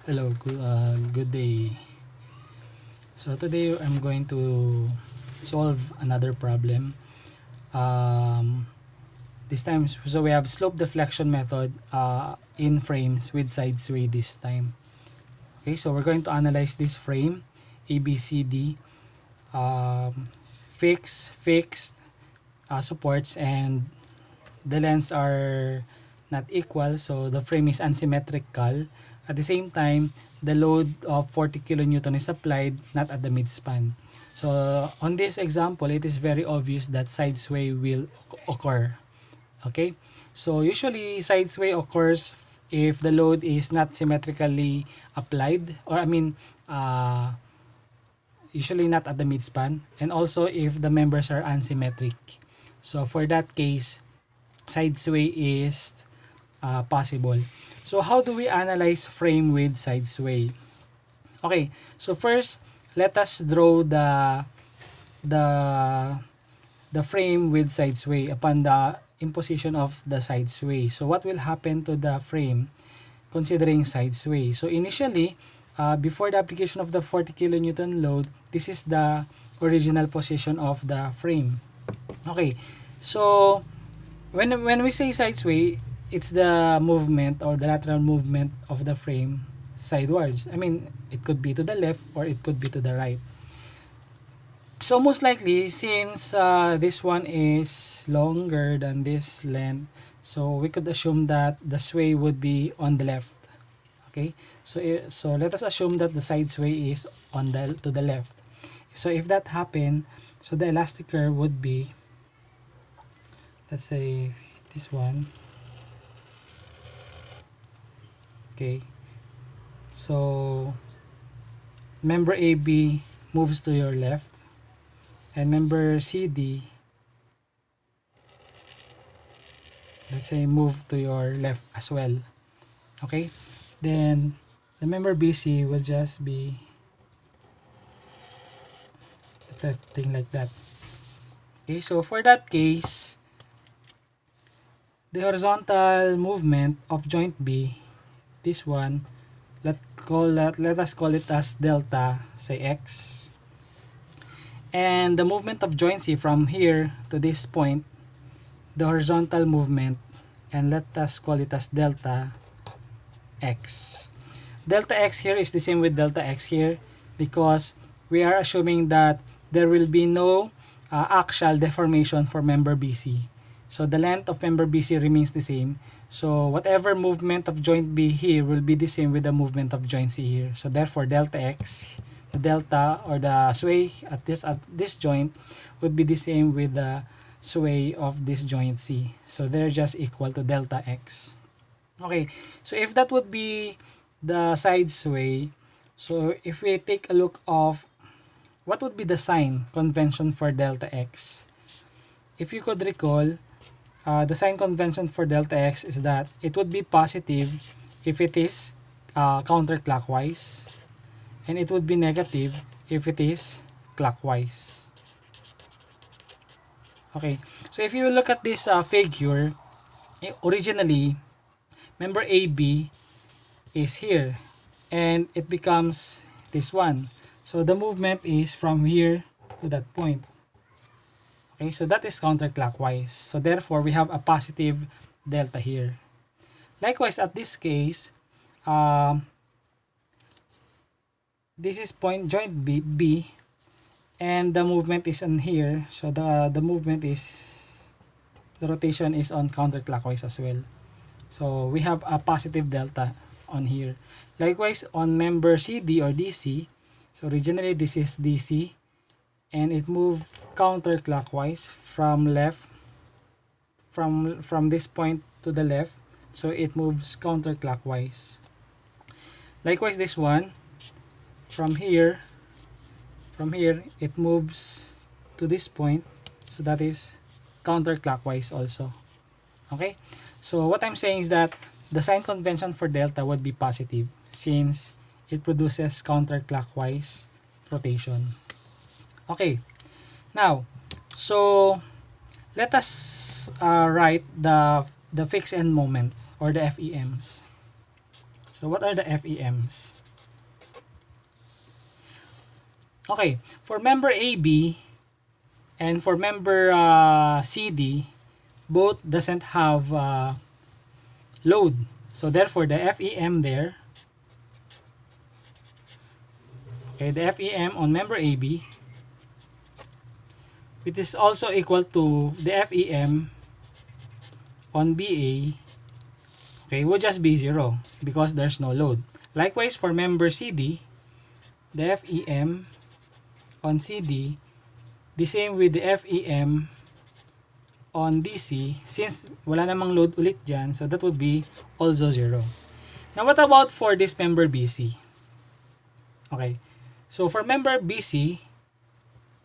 Hello, good day. So today I'm going to solve another problem. This time, so we have slope deflection method in frames with Sidesway this time. Okay, so we're going to analyze this frame ABCD, fixed supports, and the lengths are not equal, so the frame is unsymmetrical. At the same time, the load of 40 kilonewton is applied not at the midspan. So on this example, it is very obvious that sidesway will occur. Okay, so usually sidesway occurs if the load is not symmetrically applied, or usually not at the midspan, and also if the members are unsymmetric. So for that case, sidesway is possible. So how do we analyze frame with sidesway? Okay, so first let us draw the the frame with sidesway upon the imposition of the sidesway. So what will happen to the frame considering sidesway? So initially, before the application of the 40 kilonewton load, this is the original position of the frame. Okay, so when we say sidesway, it's the movement or the lateral movement of the frame sidewards. It could be to the left or it could be to the right. So most likely, since this one is longer than this length, so we could assume that the sway would be on the left. Okay, so let us assume that the side sway is on to the left. So if that happened, so the elastic curve would be, let's say this one. Okay, so member AB moves to your left, and member CD, let's say, move to your left as well. Okay, then the member BC will just be deflecting like that. Okay, so for that case, the horizontal movement of joint B, this one, let us call it as delta, say x, and the movement of joint C from here to this point, the horizontal movement, and let us call it as delta x. Delta x here is the same with delta x here because we are assuming that there will be no axial deformation for member BC. So the length of member BC remains the same. So whatever movement of joint B here will be the same with the movement of joint C here. So therefore delta x, the delta or the sway at this joint would be the same with the sway of this joint C. So they're just equal to delta x. Okay, so if that would be the side sway, so if we take a look of what would be the sign convention for delta x, if you could recall, the sign convention for delta x is that it would be positive if it is counterclockwise, and it would be negative if it is clockwise. Okay, so if you look at this figure, originally member AB is here and it becomes this one. So the movement is from here to that point. Okay, so that is counterclockwise. So therefore, we have a positive delta here. Likewise, at this case, this is point joint B, and the movement is on here. So the movement is, the rotation is on counterclockwise as well. So we have a positive delta on here. Likewise, on member CD or DC, so originally this is DC, and it moved counterclockwise from left, from this point to the left, so it moves counterclockwise. Likewise, this one, from here it moves to this point, so that is counterclockwise also. Okay, so what I'm saying is that the sign convention for delta would be positive since it produces counterclockwise rotation. Okay, now, so let us write the fixed end moments or the FEMs. So what are the FEMs? Okay, for member AB and for member CD, both doesn't have load. So therefore, the FEM there, okay, the FEM on member AB, it is also equal to the FEM on BA, okay, would just be 0 because there's no load. Likewise, for member CD, the FEM on CD, the same with the FEM on DC, since wala namang load ulit dyan, so that would be also 0. Now, what about for this member BC? Okay, so for member BC,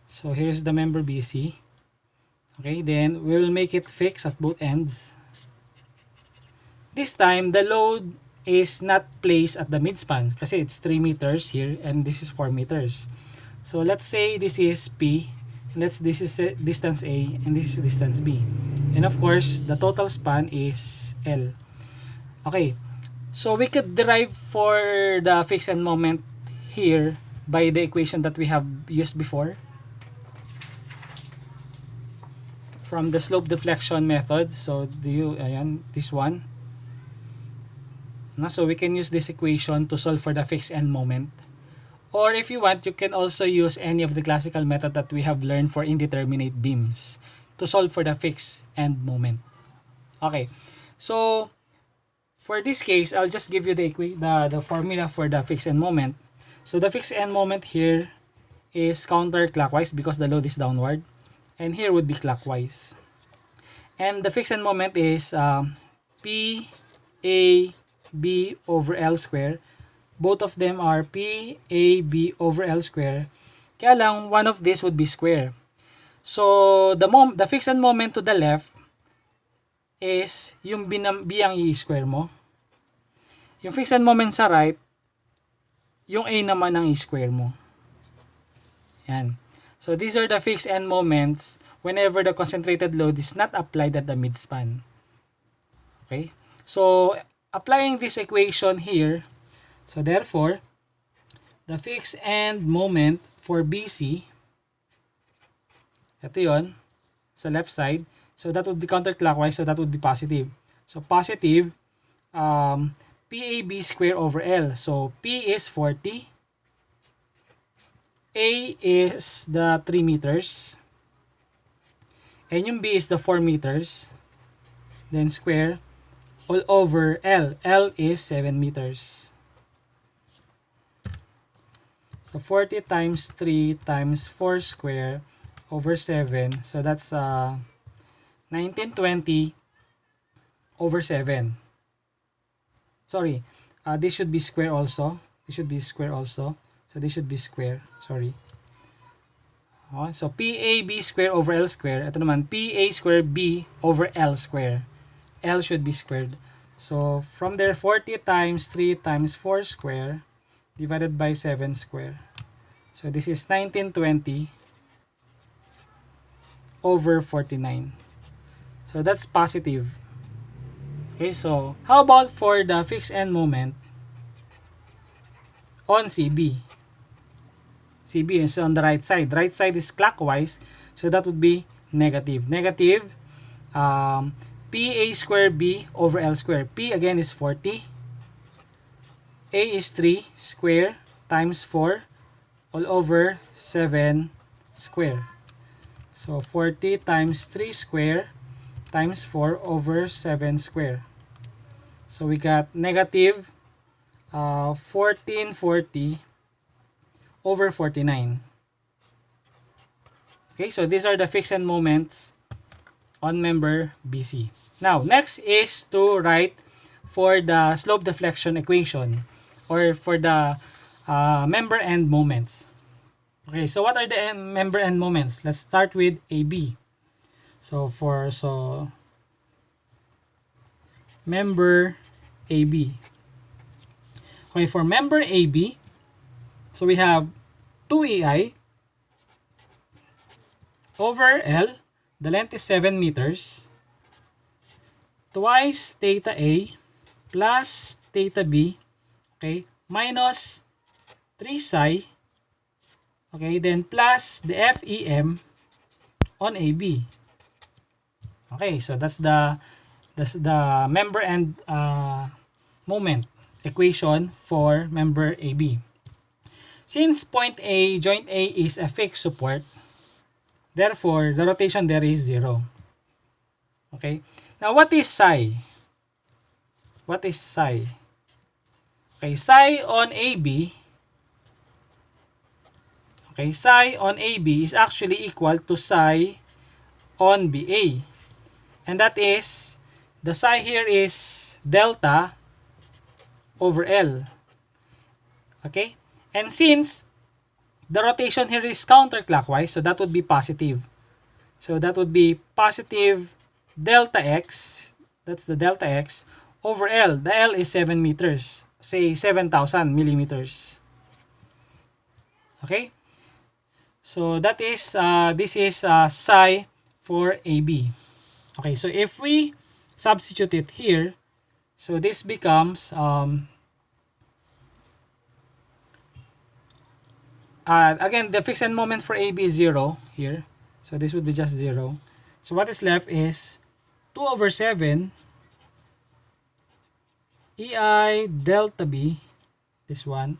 so here's the member BC. Okay, then we will make it fixed at both ends. This time, the load is not placed at the midspan kasi it's 3 meters here and this is 4 meters. So let's say this is P, and this is distance A and this is distance B. And of course, the total span is L. Okay, so we could derive for the fixed end moment here by the equation that we have used before from the slope deflection method. So this one. So we can use this equation to solve for the fixed end moment. Or if you want, you can also use any of the classical method that we have learned for indeterminate beams to solve for the fixed end moment. Okay, so for this case, I'll just give you the formula for the fixed end moment. So the fixed end moment here is counterclockwise because the load is downward, and here would be clockwise. And the fixed end moment is P A B over L square. Both of them are P A B over L square. Kaya lang one of these would be square. So the fixed end moment to the left is yung B ang i-square mo. Yung fixed end moment sa right, yung A naman ang i-square mo. Yan. So these are the fixed end moments whenever the concentrated load is not applied at the midspan. Okay? So applying this equation here, so therefore, the fixed end moment for BC, ito yun, sa left side, so that would be counterclockwise, so that would be positive. So positive, PAB square over L. So P is 40, A is the 3 meters, and yung B is the 4 meters, then square, all over L. L is 7 meters. So 40 times 3 times 4 square over 7. So that's 1920 over 7. Sorry, this should be square also. This should be square also. So this should be square. Sorry. So PAB square over L square. Ito naman, PA square B over L square. L should be squared. So from there, 40 times 3 times 4 square divided by 7 square. So this is 1920 over 49. So that's positive. Okay, so how about for the fixed end moment on CB? CB is on the right side. Right side is clockwise, so that would be negative. Negative PA square B over L square. P again is 40. A is 3 square times 4 all over 7 square. So 40 times 3 square times 4 over 7 square. So we got negative 1440 over 49. Okay, so these are the fixed end moments on member BC. Now, next is to write for the slope deflection equation or for the member end moments. Okay, so what are the member end moments? Let's start with AB. So member AB. Okay, for member AB, so we have 2AI over L. The length is 7 meters, twice theta A plus theta B okay, minus 3 psi, okay, then plus the FEM on AB. Okay, so that's the member and moment equation for member AB. Since point A, joint A is a fixed support, therefore the rotation there is 0. Okay, now what is psi? What is psi? Okay, psi on AB, okay, psi on AB is actually equal to psi on BA. And that is, the psi here is delta over L. Okay? And since the rotation here is counterclockwise, so that would be positive. So that would be positive delta x, that's the delta x, over L. The L is 7 meters. Say 7,000 millimeters. Okay? So that is, this is psi for AB. Okay, so if we substitute it here, so this becomes, again, the fixed end moment for AB is 0 here. So this would be just 0. So what is left is 2 over 7 EI delta B, this one,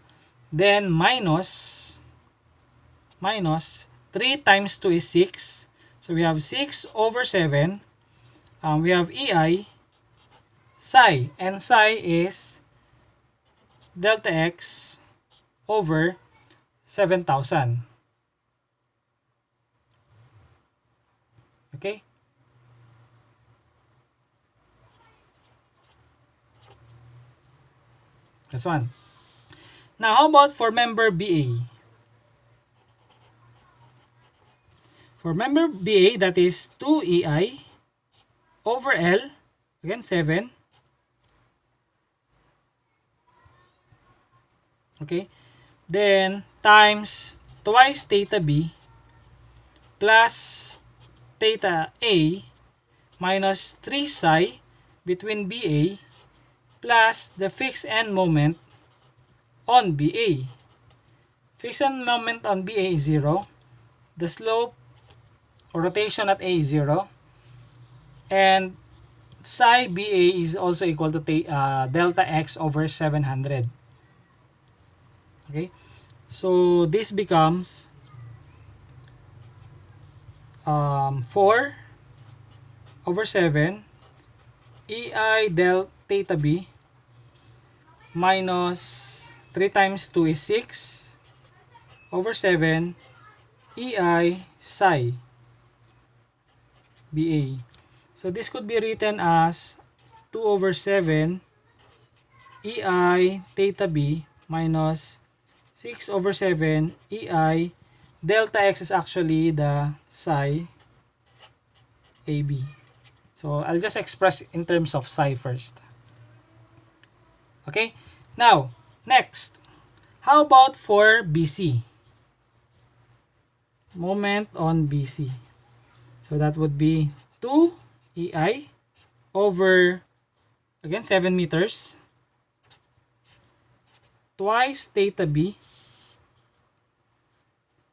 then minus 3 times 2 is 6. So we have 6 over 7. We have EI psi, and psi is delta x over 7,000. Okay? That's one. Now, how about for member BA? For member BA, that is 2 EI over L, again 7. Okay? Then, times twice theta B plus theta A minus 3 psi between BA plus the fixed end moment on BA. Fixed end moment on BA is 0. The slope or rotation at A is 0. And psi BA is also equal to delta x over 700. Okay? So this becomes 4 over 7 EI del theta B minus 3 times 2 is 6 over 7 EI psi BA. So this could be written as 2 over 7 EI theta B minus 6 over 7 EI delta x is actually the psi AB. So I'll just express in terms of psi first. Okay? Now, next. How about for BC? Moment on BC. So that would be 2 EI over, again, 7 meters twice theta B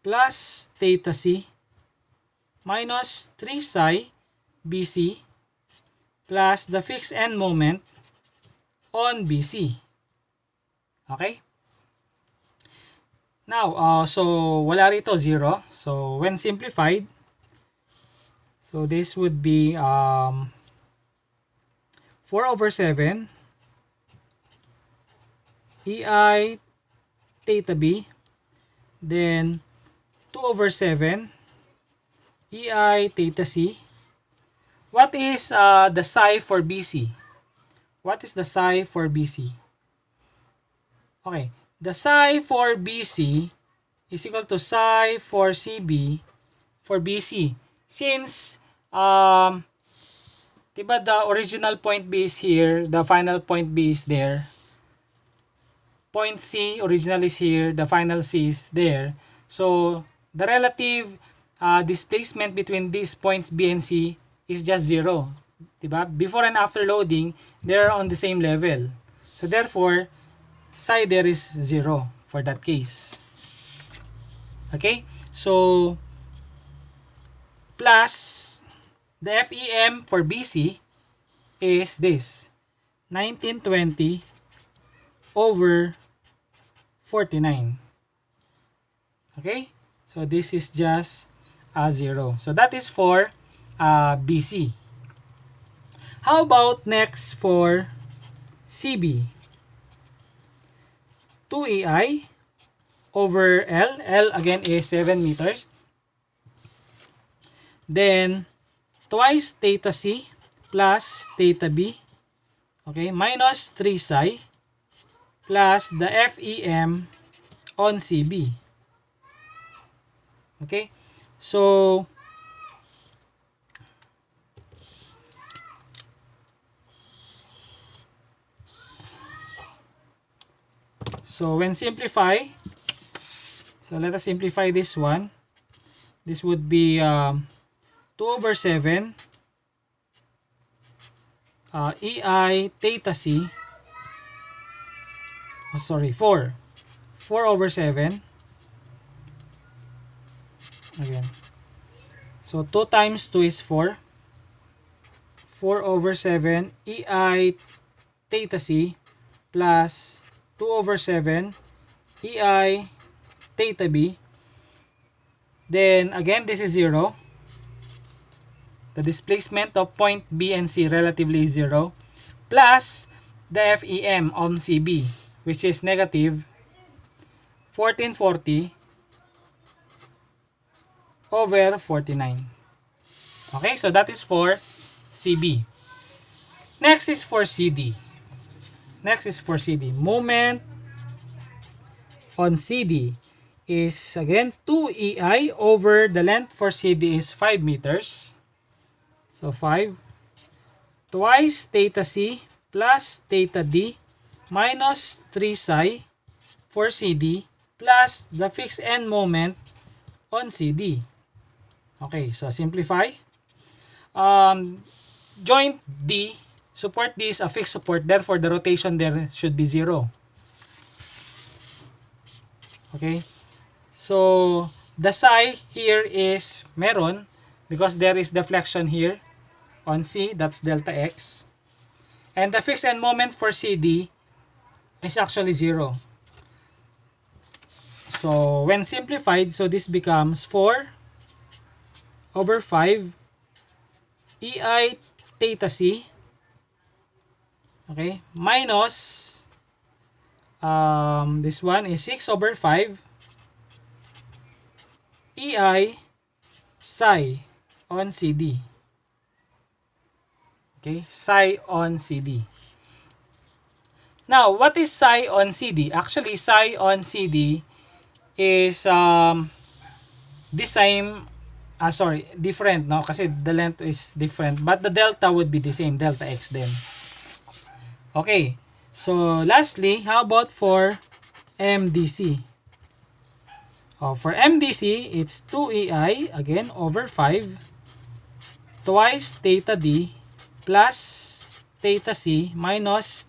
plus theta C minus 3 psi BC plus the fixed end moment on BC. Okay? Now, so wala rito 0. So when simplified, so this would be 4 over 7 EI theta B, then 2 over 7 EI theta C. What is the psi for BC? What is the psi for BC? Okay, the psi for BC is equal to psi for CB for BC. Since, diba the original point B is here, the final point B is there. Point C original is here, the final C is there. So, the relative displacement between these points B and C is just 0. Diba? Before and after loading, they are on the same level. So, therefore, psi there is 0 for that case. Okay, so plus the FEM for BC is this 1920 over 49. Okay, so this is just 0. So that is for BC. How about next for CB? 2EI over L. L again is 7 meters. Then twice theta C plus theta B. Okay, minus 3 psi plus the FEM on CB. Okay, so when simplify, so let us simplify this one. This would be 2 over 7 EI theta C. Oh, sorry, 4 over 7 again. So 2 times 2 is 4 over 7 EI theta C plus 2 over 7 EI theta B. Then again, this is 0. The displacement of point B and C relatively is 0. Plus the FEM on CB, which is negative 1440 over 49. Okay, so that is for CB. Next is for CD. Moment on CD is again 2EI over the length for CD is 5 meters. So 5 twice theta C plus theta D minus 3 psi for CD plus the fixed end moment on CD. Okay, so simplify. Joint D, support D is a fixed support, therefore the rotation there should be 0. Okay, so the psi here is meron because there is deflection here on C, that's delta X. And the fixed end moment for CD is actually 0. So when simplified, so this becomes 4 over 5 EI theta C, okay, minus this one is 6 over 5 EI psi on CD. Okay, psi on CD. Now, what is psi on CD? Actually, psi on CD is the same, different, no? Kasi the length is different, but the delta would be the same, delta X then. Okay, so lastly, how about for MDC? For MDC, it's 2EI, again, over 5, twice theta D, plus theta C, minus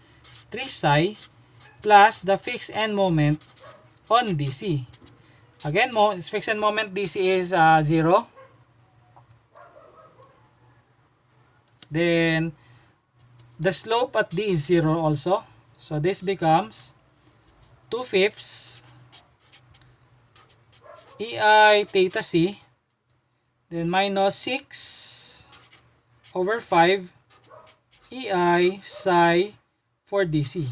3 psi, plus the fixed end moment on DC. Again, fixed end moment DC is 0. Then, the slope at D is 0 also. So, this becomes 2/5 EI theta C, then minus 6 over 5 EI psi for DC.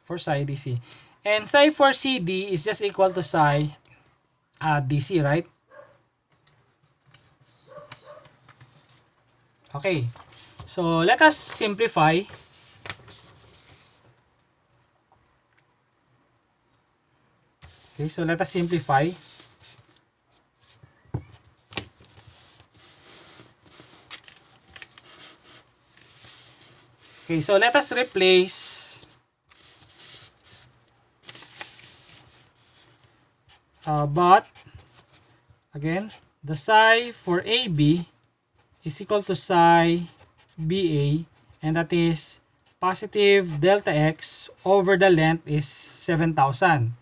For psi DC. And psi for CD is just equal to psi DC, right? Okay. So, let us simplify. Okay, so let us simplify. Okay, so let us replace but again, the psi for AB is equal to psi BA, and that is positive delta x over the length is 7,000.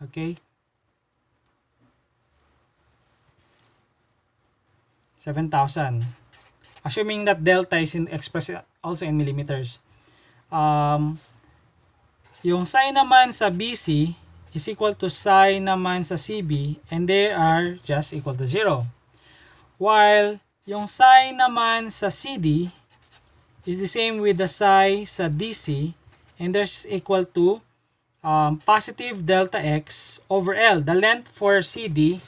Okay? 7,000. Assuming that delta is expressed also in millimeters. Yung psi naman sa BC is equal to psi naman sa CB, and they are just equal to 0. While yung psi naman sa CD is the same with the psi sa DC, and there's equal to positive delta x over L. The length for CD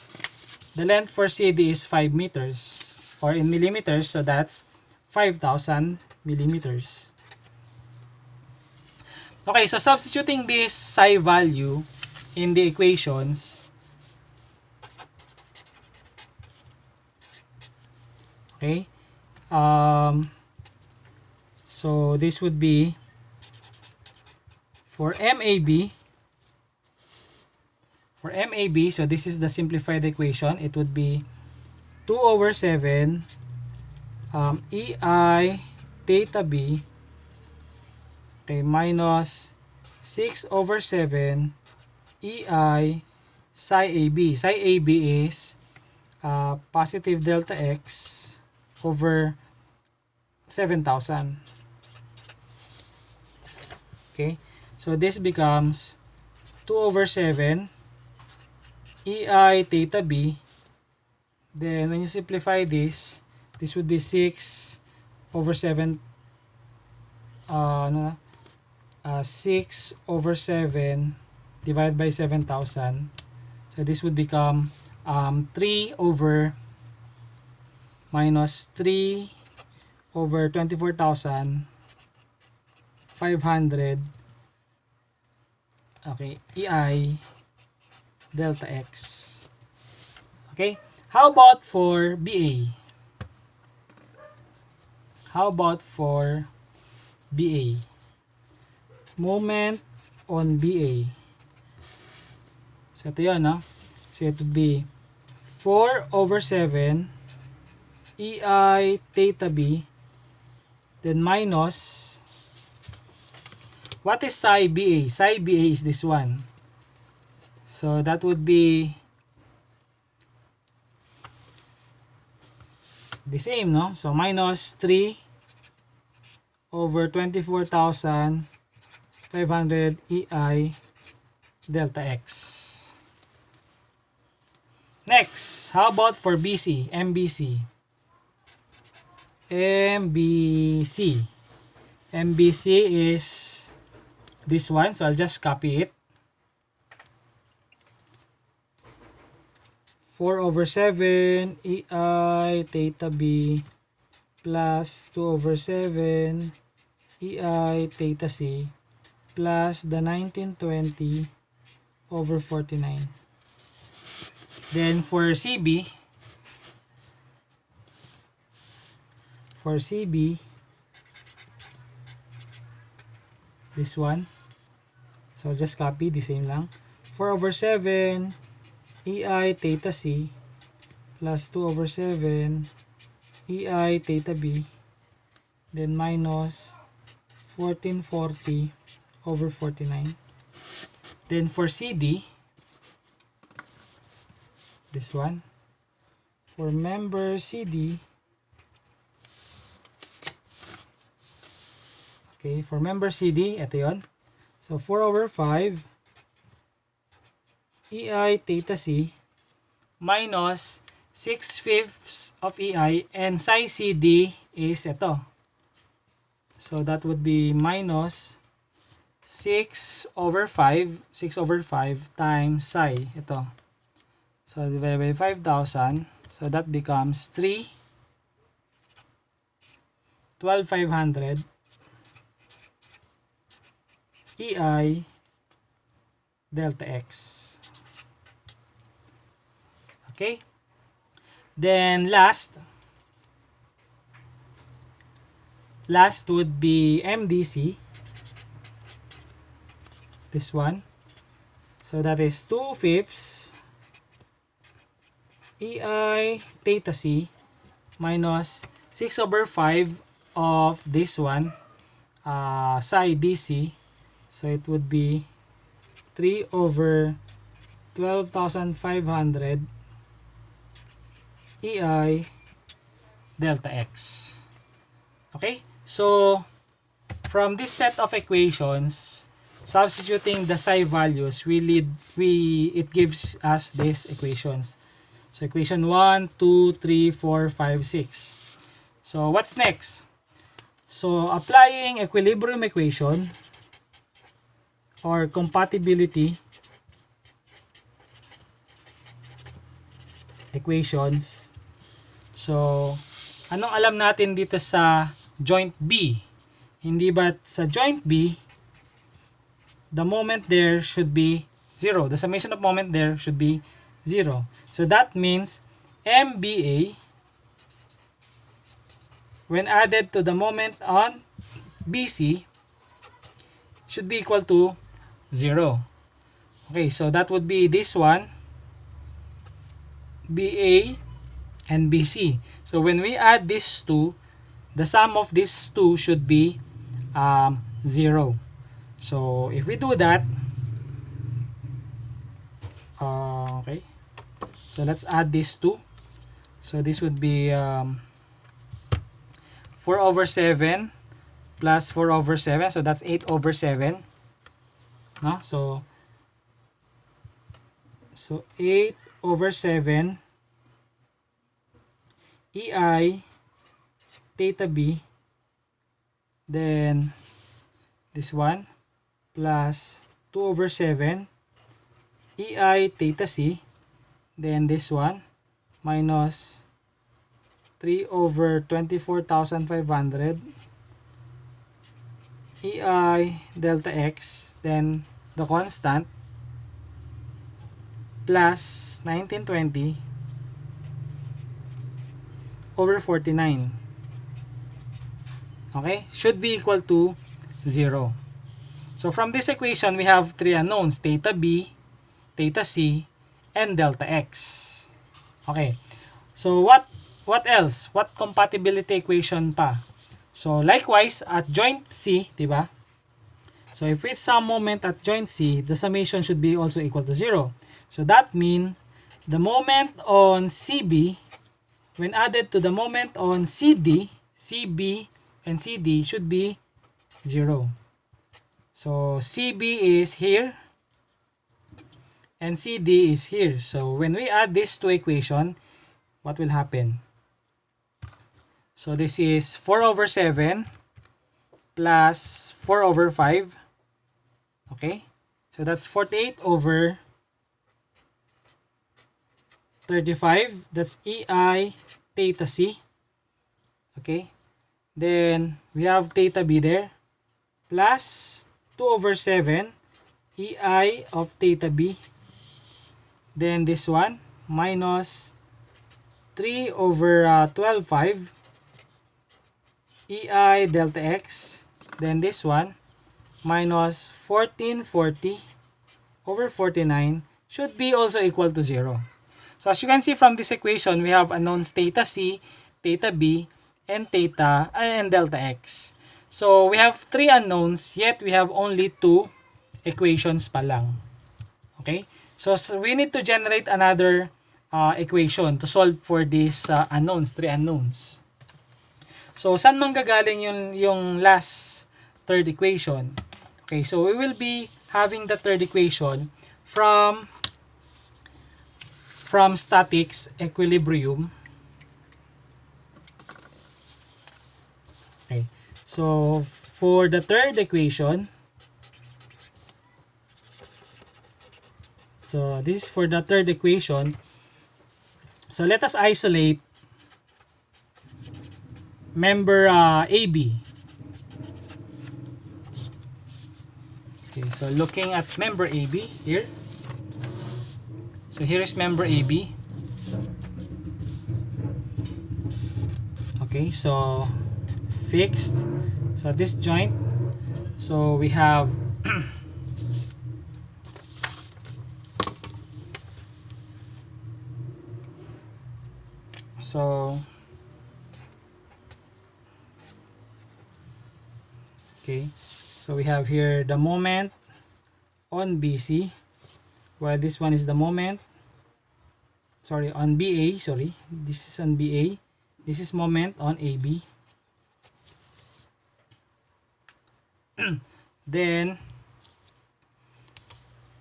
is 5 meters, or in millimeters, so that's 5,000 millimeters. Okay, so substituting this psi value in the equations, okay, so this would be for MAB, so this is the simplified equation. It would be 2 over 7 EI theta B, okay, minus 6 over 7 EI psi AB. Psi AB is positive delta x over 7,000. Okay, so this becomes 2 over 7 EI theta B. Then when you simplify this, this would be 6 over 7 6 over 7 divided by 7,000. So this would become 3 over minus 3 over 24,500, okay, EI delta x. Okay, how about for BA? Moment on BA. So ito yun, no? So it would be 4 over 7 EI theta B, then minus, what is psi BA? Psi BA is this one. So that would be the same, no? So minus 3 over 24,500 EI delta x. Next, how about for BC, MBC? MBC is this one, so I'll just copy it. 4 over 7 EI theta B plus 2 over 7 EI theta C plus the 1920 over 49. Then for CB, this one, so just copy the same lang. 4 over 7 EI theta C plus 2 over 7 EI theta B, then minus 1440 over 49. Then for CD, this one, for member CD, okay, for member CD, ito yun. So 4 over 5 EI theta C minus 6/5 of EI, and psi CD is ito. So that would be minus 6 over 5 times psi, ito. So divided by 5,000, so that becomes 12,500 EI delta x. Okay, then last would be MDC, this one. So that is 2/5 EI theta C minus 6 over 5 of this one, psi DC, so it would be 3 over 12,500 EI delta X. Okay? So, from this set of equations, substituting the psi values, it gives us these equations. So, equation 1, 2, 3, 4, 5, 6. So, what's next? So, applying equilibrium equation or compatibility equations. So, anong alam natin dito sa joint B? Hindi ba sa joint B, the moment there should be 0. The summation of moment there should be 0. So, that means MBA, when added to the moment on BC, should be equal to 0. Okay, so that would be this one, BA and BC. So when we add these two, the sum of these two should be 0. So if we do that, okay, so let's add these two. So this would be 4 over 7 plus 4 over 7, so that's 8 over 7. No? So 8 over 7 EI theta B, then this one plus 2 over 7 EI theta C, then this one minus 3 over 24,500 EI delta X, then the constant, plus 1920 over 49. Okay? Should be equal to 0. So from this equation, we have three unknowns, theta B, theta C, and delta X. Okay. So what else? What compatibility equation pa? So likewise, at joint C, diba? So if it's some moment at joint C, the summation should be also equal to 0. So that means the moment on CB, when added to the moment on CD, CB and CD should be 0. So CB is here and CD is here. So when we add these two equations, what will happen? So this is 4 over 7 plus 4 over 5. Okay? So that's 48 over 35. That's EI theta C. Okay? Then we have theta B there. Plus 2 over 7 EI of theta B. Then this one minus 3 over 12.5 EI delta X. Then this one minus 1440 over 49 should be also equal to 0. So as you can see from this equation, we have unknowns theta C, theta B, and delta X. So we have three unknowns, yet we have only two equations pa lang. Okay? So we need to generate another equation to solve for these unknowns, three unknowns. So saan manggagaling yung last third equation? Okay, so we will be having the third equation from statics equilibrium. Okay, so for the third equation, so this is for the third equation. So let us isolate member AB. Okay, so looking at member AB here. So here is member AB. Okay, so fixed. So this joint. So we have Okay, so we have here the moment on BC, while this one is the moment, sorry, on BA, sorry, this is on BA, this is moment on AB. Then,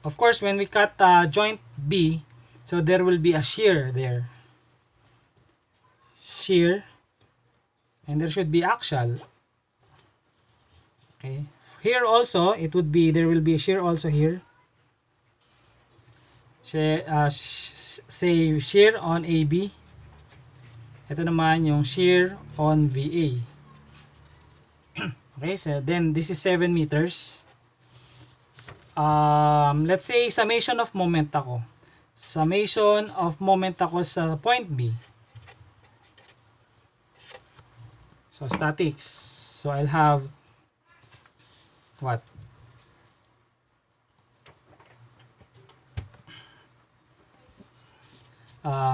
of course, when we cut joint B, so there will be a shear there. Shear, and there should be axial. Okay. Here also, it would be, there will be a shear also here. Say shear on AB. Ito naman yung shear on VA. Okay, so then this is 7 meters. Let's say summation of moment ako. Summation of moment ako sa point B. So statics. So I'll have what?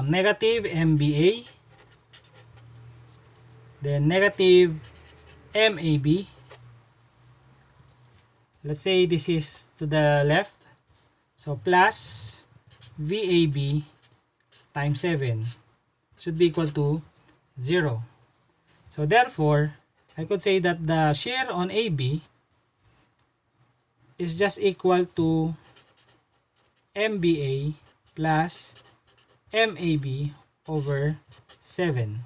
Negative MBA, then negative MAB. Let's say this is to the left, so plus VAB times 7 should be equal to 0. So therefore, I could say that the shear on AB is just equal to MBA plus MAB over 7.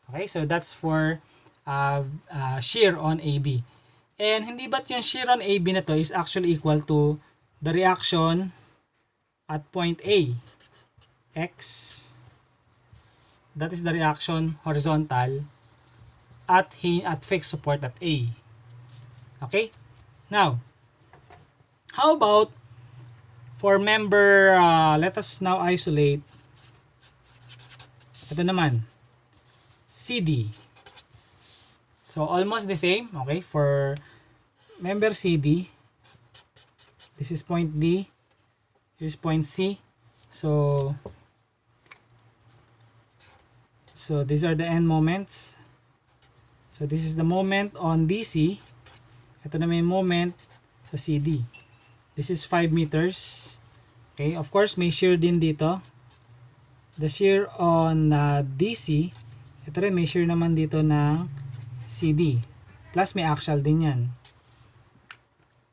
Okay, so that's for shear on AB. And hindi ba't yung shear on AB na to is actually equal to the reaction at point A, X. That is the reaction horizontal at fixed support at A. Okay? Now, how about for member, let us now isolate, ito naman, CD. So, almost the same, okay, for member CD, this is point D, here's point C, so these are the end moments. So, this is the moment on DC, ito na may moment sa CD. This is 5 meters. Okay, of course, may shear din dito. The shear on DC, ito rin may shear naman dito ng CD. Plus, may axial din yan.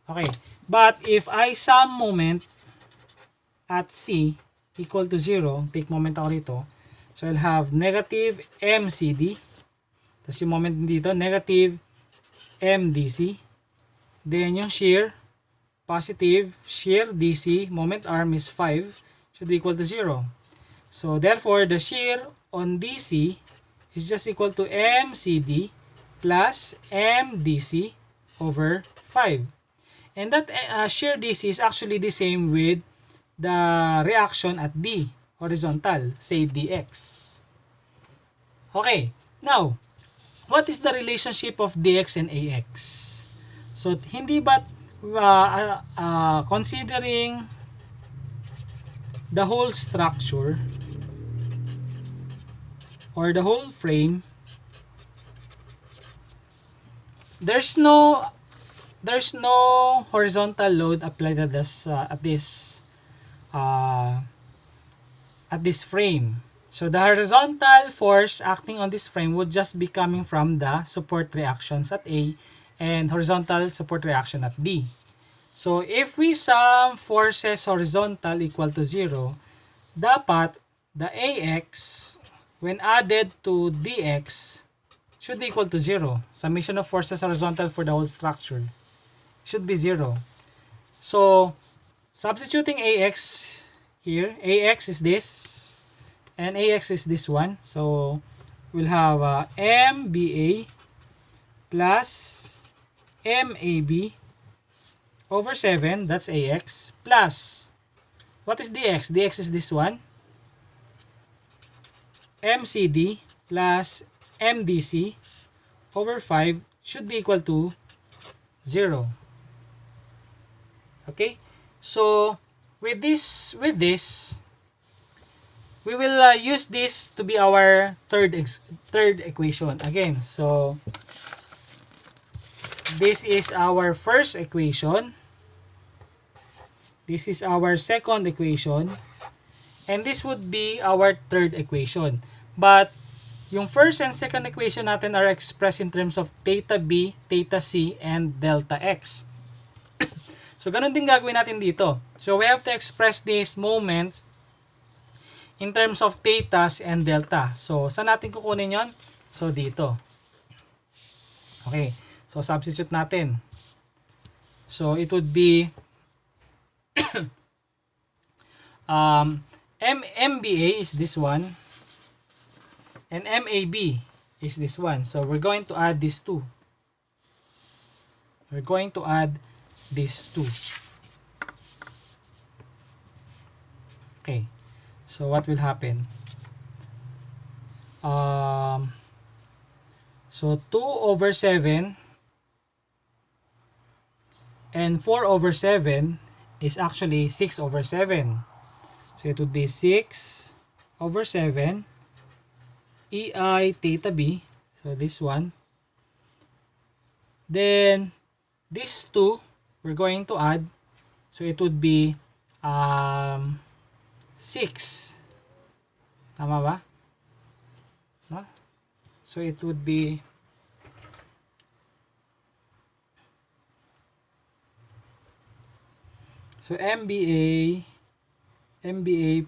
Okay, but if I sum moment at C equal to 0, take moment ako rito, so I'll have negative MCD, tapos yung moment dito, negative MDC, then yung shear, positive shear DC, moment arm is 5, should be equal to 0. So therefore, the shear on DC is just equal to MCD plus MDC over 5. And that shear DC is actually the same with the reaction at D, horizontal, say DX. Okay, now, what is the relationship of DX and AX? So, hindi ba considering the whole structure or the whole frame, there's no horizontal load applied at this frame. So the horizontal force acting on this frame would just be coming from the support reactions at A and horizontal support reaction at D. So if we sum forces horizontal equal to 0, dapat the AX when added to DX should be equal to 0. Summation of forces horizontal for the whole structure should be 0. So substituting AX here, AX is this and AX is this one. So we'll have MBA plus MAB over 7, that's AX, plus, what is DX? DX is this one. MCD plus MDC over 5 should be equal to 0. Okay? So, with this, we will use this to be our third equation. Again, so, this is our first equation. This is our second equation. And this would be our third equation. But yung first and second equation natin are expressed in terms of theta B, theta C, and delta X. So, ganun din gagawin natin dito. So, we have to express these moments in terms of thetas and delta. So, saan natin kukunin yon? So, dito. Okay. So, substitute natin. So, it would be MBA is this one. And MAB is this one. So, we're going to add these two. We're going to add these two. Okay. So, what will happen? So, 2 over 7 and 4 over 7 is actually 6 over 7. So, it would be 6 over 7 EI theta B. So, this one. Then, these two, we're going to add. So, it would be 6. Tama ba? No? So, it would be so MBA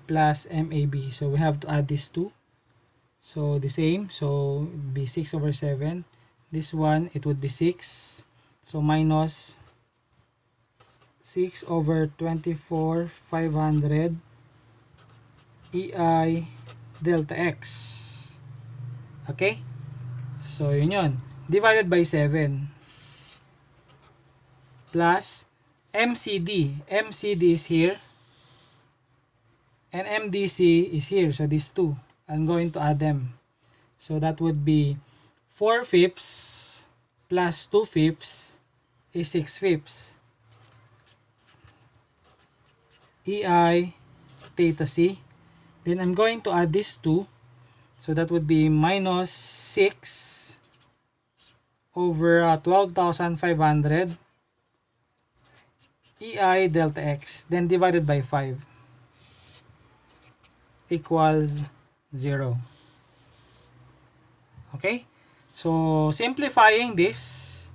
plus MAB. So, we have to add these two. So, the same. So, it would be 6 over 7. This one, it would be 6. So, minus 6 over 24, 500 EI delta X. Okay? So, yun yun. Divided by 7. Plus MCD. MCD is here. And MDC is here. So, these two. I'm going to add them. So, that would be 4/5 plus 2/5 is 6/5. EI theta C. Then, I'm going to add these two. So, that would be minus 6 over 12,500 EI delta X. Then, divided by 5 equals 0. Okay? So, simplifying this,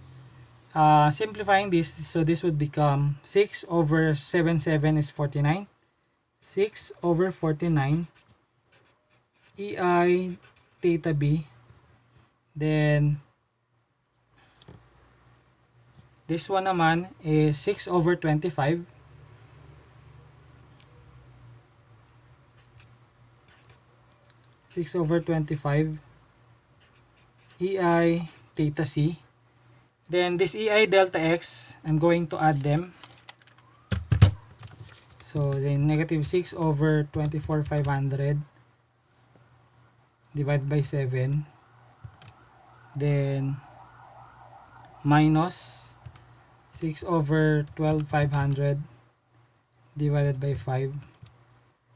so this would become 6 over 7 is 49. 6 over 49 EI theta B. Then, this one naman is 6 over 25. 6 over 25 EI theta C. Then this EI delta X, I'm going to add them. So then negative 6 over 24 500 divided by 7. Then minus 6 over 12 500 divided by 5.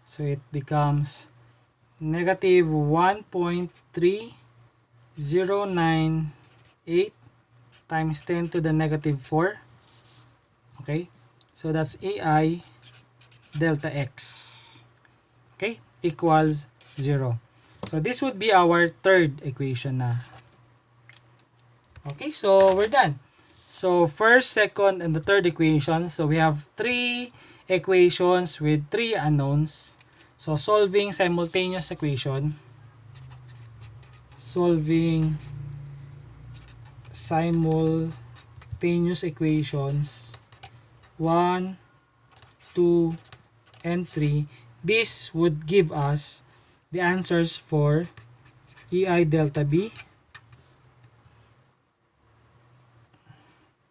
So it becomes negative 1.3098 times 10 to the negative 4. Okay, so that's AI delta X. Okay, equals 0. So this would be our third equation na. Okay, so we're done. So first, second, and the third equation. So we have 3 equations with 3 unknowns. So, solving simultaneous equation. Solving simultaneous equations 1, 2, and 3. This would give us the answers for EI delta B.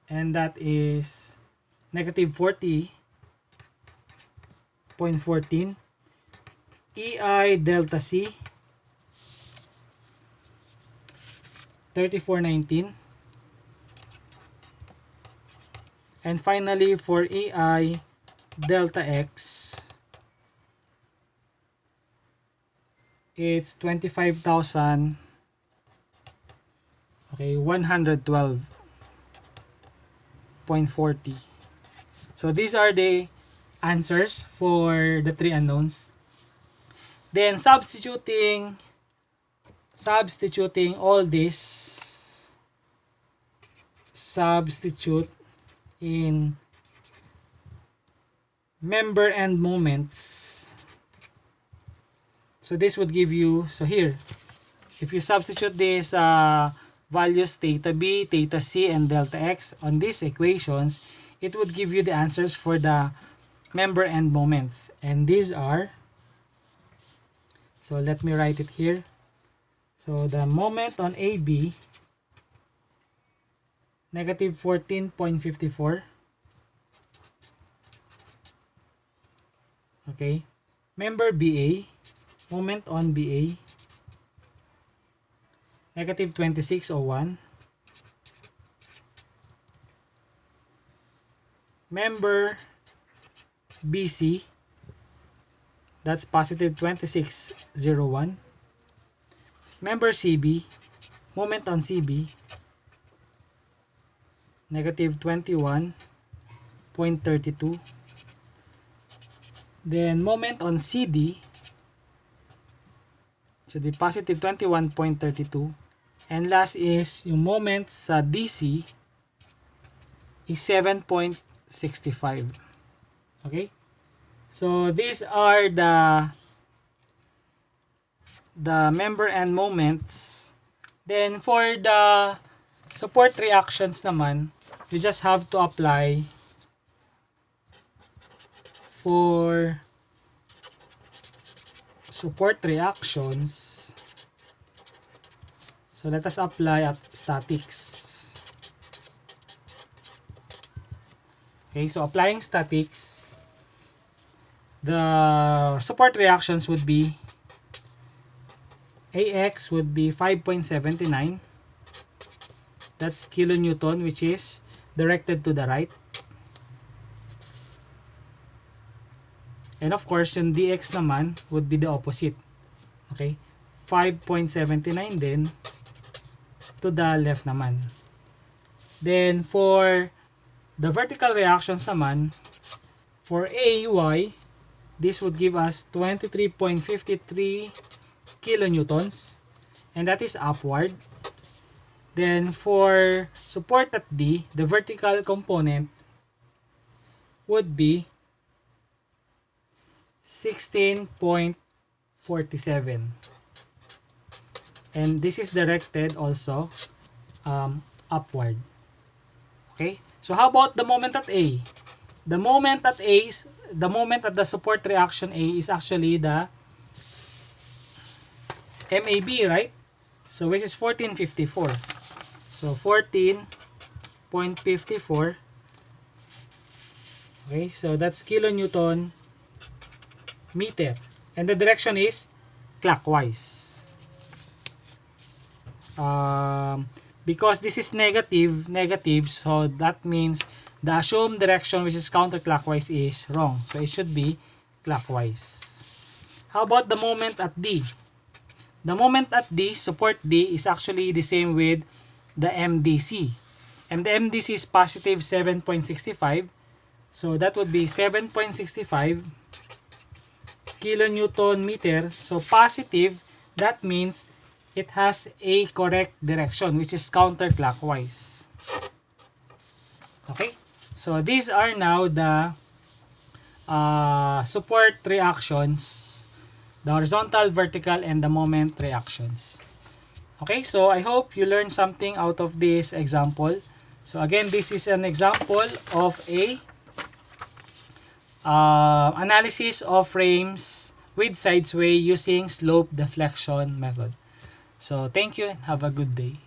And that is negative 40.14. EI delta C 3419. And finally for EI delta X, it's 25,000. Okay, 112. 0.40. So these are the answers for the three unknowns. Then substituting all this, substitute in member and moments. So this would give you, so here, if you substitute this values theta b, theta c, and delta x on these equations, it would give you the answers for the member and moments. And these are, so let me write it here. So the moment on AB, negative 14.54. Okay. Member BA, moment on BA, negative 2601. Member BC, that's positive 2601. Member CB, moment on CB, negative 21.32. Then moment on CD should be positive 21.32. And last is yung moment sa DC is 7.65. Okay? So these are the member and moments. Then for the support reactions naman, you just have to apply for support reactions. So let us apply at statics. Okay, so applying statics, the support reactions would be AX would be 5.79. That's kilonewton, which is directed to the right. And of course, yung DX naman would be the opposite. Okay? 5.79 din to the left naman. Then for the vertical reactions naman, for AY, this would give us 23.53 kilonewtons, and that is upward. Then for support at D, the vertical component would be 16.47, and this is directed also upward. Okay, so how about the moment at A? The moment at the support reaction A is actually the MAB, right? So which is 1454. So 14.54. Okay, so that's kilonewton meter, and the direction is clockwise. Because this is negative, so that means the assumed direction, which is counterclockwise, is wrong. So it should be clockwise. How about the moment at D? The moment at D, support D, is actually the same with the MDC. And the MDC is positive 7.65. So that would be 7.65 kilonewton meter. So positive, that means it has a correct direction, which is counterclockwise. Okay, so these are now the support reactions, the horizontal, vertical, and the moment reactions. Okay, so I hope you learned something out of this example. So again, this is an example of a analysis of frames with Sidesway using slope deflection method. So thank you and have a good day.